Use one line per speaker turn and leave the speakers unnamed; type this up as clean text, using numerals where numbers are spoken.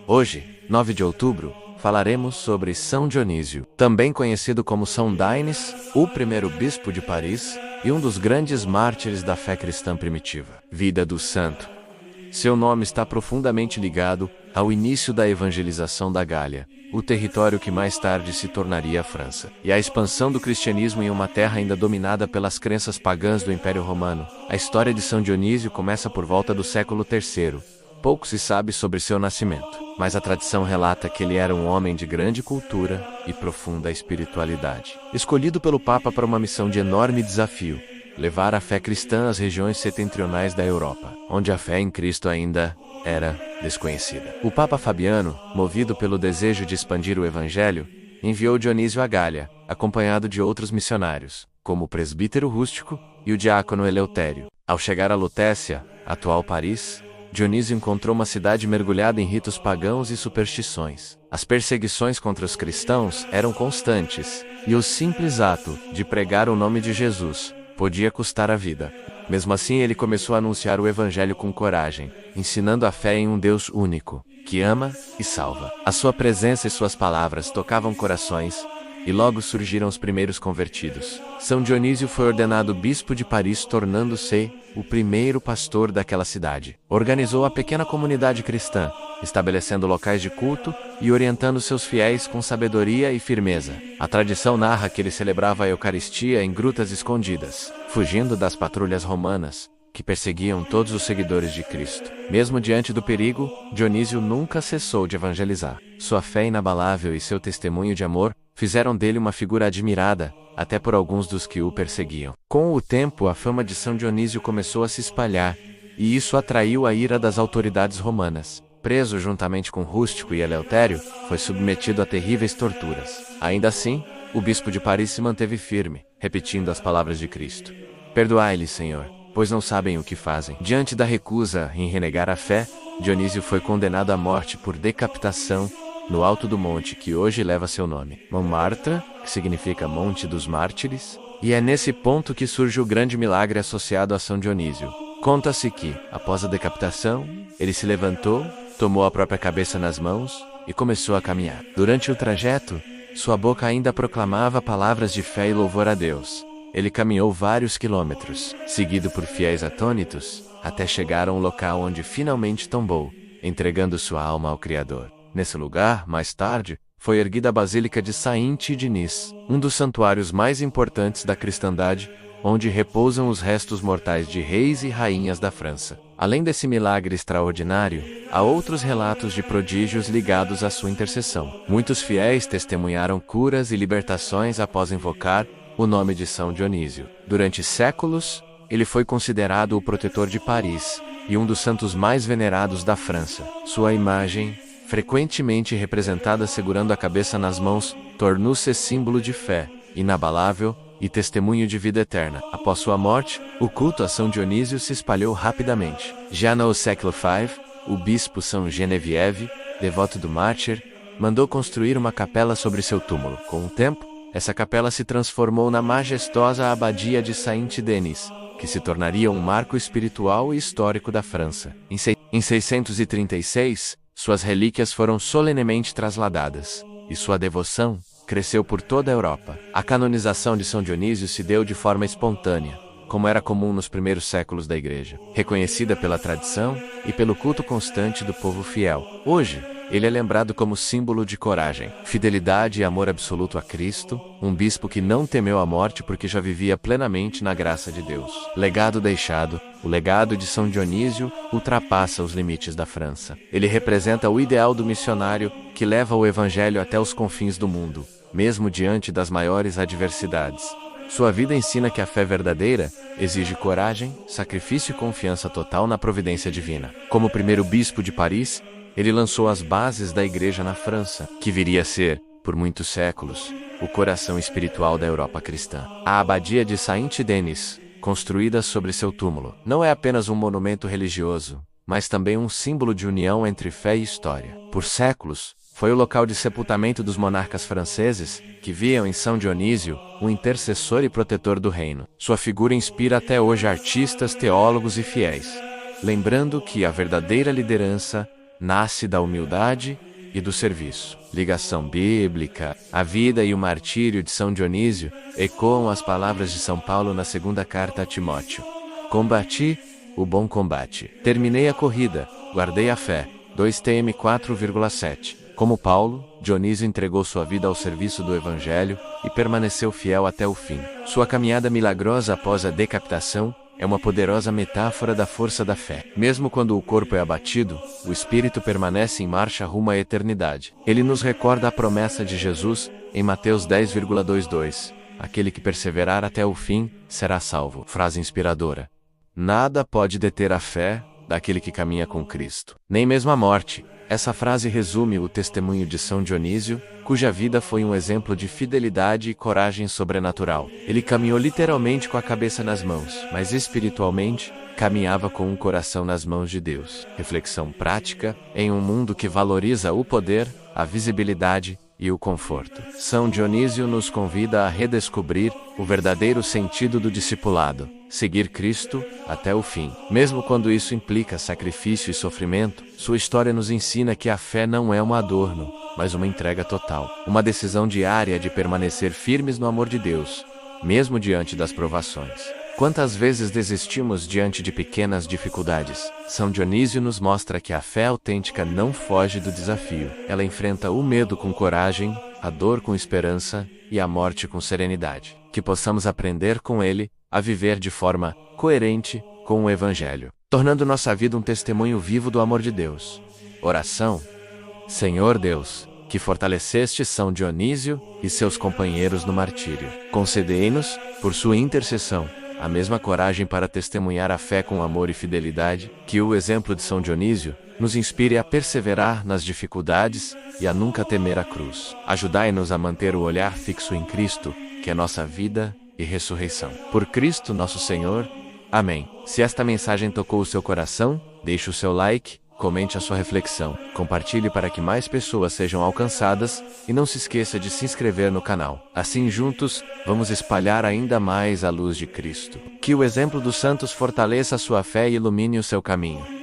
Hoje, 9 de outubro, falaremos sobre São Dionísio, também conhecido como São Daines, o primeiro bispo de Paris e um dos grandes mártires da fé cristã primitiva. Vida do santo. Seu nome está profundamente ligado ao início da evangelização da Gália, o território que mais tarde se tornaria a França, e à expansão do cristianismo em uma terra ainda dominada pelas crenças pagãs do Império Romano. A história de São Dionísio começa por volta do século III. Pouco se sabe sobre seu nascimento, mas a tradição relata que ele era um homem de grande cultura e profunda espiritualidade, escolhido pelo Papa para uma missão de enorme desafio: levar a fé cristã às regiões setentrionais da Europa, onde a fé em Cristo ainda era desconhecida. O Papa Fabiano, movido pelo desejo de expandir o Evangelho, enviou Dionísio à Gália, acompanhado de outros missionários, como o presbítero Rústico e o diácono Eleutério. Ao chegar a Lutécia, atual Paris, Dionísio encontrou uma cidade mergulhada em ritos pagãos e superstições. As perseguições contra os cristãos eram constantes, e o simples ato de pregar o nome de Jesus podia custar a vida. Mesmo assim, ele começou a anunciar o Evangelho com coragem, ensinando a fé em um Deus único, que ama e salva. A sua presença e suas palavras tocavam corações, e logo surgiram os primeiros convertidos. São Dionísio foi ordenado bispo de Paris, tornando-se o primeiro pastor daquela cidade. Organizou a pequena comunidade cristã, estabelecendo locais de culto e orientando seus fiéis com sabedoria e firmeza. A tradição narra que ele celebrava a Eucaristia em grutas escondidas, fugindo das patrulhas romanas, que perseguiam todos os seguidores de Cristo. Mesmo diante do perigo, Dionísio nunca cessou de evangelizar. Sua fé inabalável e seu testemunho de amor fizeram dele uma figura admirada, até por alguns dos que o perseguiam. Com o tempo, a fama de São Dionísio começou a se espalhar, e isso atraiu a ira das autoridades romanas. Preso juntamente com Rústico e Eleutério, foi submetido a terríveis torturas. Ainda assim, o bispo de Paris se manteve firme, repetindo as palavras de Cristo: "Perdoai-lhes, Senhor, pois não sabem o que fazem." Diante da recusa em renegar a fé, Dionísio foi condenado à morte por decapitação no alto do monte que hoje leva seu nome, Montmartre, que significa Monte dos Mártires, e é nesse ponto que surge o grande milagre associado a São Dionísio. Conta-se que, após a decapitação, ele se levantou, tomou a própria cabeça nas mãos e começou a caminhar. Durante o trajeto, sua boca ainda proclamava palavras de fé e louvor a Deus. Ele caminhou vários quilômetros, seguido por fiéis atônitos, até chegar a um local onde finalmente tombou, entregando sua alma ao Criador. Nesse lugar, mais tarde, foi erguida a Basílica de Saint-Denis, um dos santuários mais importantes da cristandade, onde repousam os restos mortais de reis e rainhas da França. Além desse milagre extraordinário, há outros relatos de prodígios ligados à sua intercessão. Muitos fiéis testemunharam curas e libertações após invocar o nome de São Dionísio. Durante séculos, ele foi considerado o protetor de Paris e um dos santos mais venerados da França. Sua imagem, frequentemente representada segurando a cabeça nas mãos, tornou-se símbolo de fé inabalável e testemunho de vida eterna. Após sua morte, o culto a São Dionísio se espalhou rapidamente. Já no século V, o bispo São Geneviève, devoto do mártir, mandou construir uma capela sobre seu túmulo. Com o tempo, essa capela se transformou na majestosa abadia de Saint-Denis, que se tornaria um marco espiritual e histórico da França. Em 636, suas relíquias foram solenemente trasladadas, e sua devoção cresceu por toda a Europa. A canonização de São Dionísio se deu de forma espontânea, como era comum nos primeiros séculos da Igreja, reconhecida pela tradição e pelo culto constante do povo fiel. Hoje, ele é lembrado como símbolo de coragem, fidelidade e amor absoluto a Cristo, um bispo que não temeu a morte porque já vivia plenamente na graça de Deus. Legado deixado: o legado de São Dionísio ultrapassa os limites da França. Ele representa o ideal do missionário que leva o Evangelho até os confins do mundo, mesmo diante das maiores adversidades. Sua vida ensina que a fé verdadeira exige coragem, sacrifício e confiança total na providência divina. Como primeiro bispo de Paris, ele lançou as bases da Igreja na França, que viria a ser, por muitos séculos, o coração espiritual da Europa cristã. A abadia de Saint-Denis, construída sobre seu túmulo, não é apenas um monumento religioso, mas também um símbolo de união entre fé e história. Por séculos, foi o local de sepultamento dos monarcas franceses, que viam em São Dionísio um intercessor e protetor do reino. Sua figura inspira até hoje artistas, teólogos e fiéis, lembrando que a verdadeira liderança nasce da humildade e do serviço. Ligação bíblica. A vida e o martírio de São Dionísio ecoam as palavras de São Paulo na segunda carta a Timóteo. Combati o bom combate. Terminei a corrida, guardei a fé. 2 Tim 4,7. Como Paulo, Dionísio entregou sua vida ao serviço do Evangelho e permaneceu fiel até o fim. Sua caminhada milagrosa após a decapitação é uma poderosa metáfora da força da fé. Mesmo quando o corpo é abatido, o espírito permanece em marcha rumo à eternidade. Ele nos recorda a promessa de Jesus em Mateus 10,22. Aquele que perseverar até o fim será salvo. Frase inspiradora. Nada pode deter a fé daquele que caminha com Cristo. Nem mesmo a morte. Essa frase resume o testemunho de São Dionísio, cuja vida foi um exemplo de fidelidade e coragem sobrenatural. Ele caminhou literalmente com a cabeça nas mãos, mas espiritualmente, caminhava com um coração nas mãos de Deus. Reflexão prática: em um mundo que valoriza o poder, a visibilidade e o conforto, São Dionísio nos convida a redescobrir o verdadeiro sentido do discipulado, seguir Cristo até o fim. Mesmo quando isso implica sacrifício e sofrimento, sua história nos ensina que a fé não é um adorno, mas uma entrega total, uma decisão diária de permanecer firmes no amor de Deus, mesmo diante das provações. Quantas vezes desistimos diante de pequenas dificuldades? São Dionísio nos mostra que a fé autêntica não foge do desafio. Ela enfrenta o medo com coragem, a dor com esperança e a morte com serenidade. Que possamos aprender com ele a viver de forma coerente com o Evangelho, tornando nossa vida um testemunho vivo do amor de Deus. Oração. Senhor Deus, que fortaleceste São Dionísio e seus companheiros no martírio, concedei-nos, por sua intercessão, a mesma coragem para testemunhar a fé com amor e fidelidade, que o exemplo de São Dionísio nos inspire a perseverar nas dificuldades e a nunca temer a cruz. Ajudai-nos a manter o olhar fixo em Cristo, que é nossa vida e ressurreição. Por Cristo nosso Senhor. Amém. Se esta mensagem tocou o seu coração, deixe o seu like, comente a sua reflexão, compartilhe para que mais pessoas sejam alcançadas e não se esqueça de se inscrever no canal. Assim juntos, vamos espalhar ainda mais a luz de Cristo. Que o exemplo dos santos fortaleça a sua fé e ilumine o seu caminho.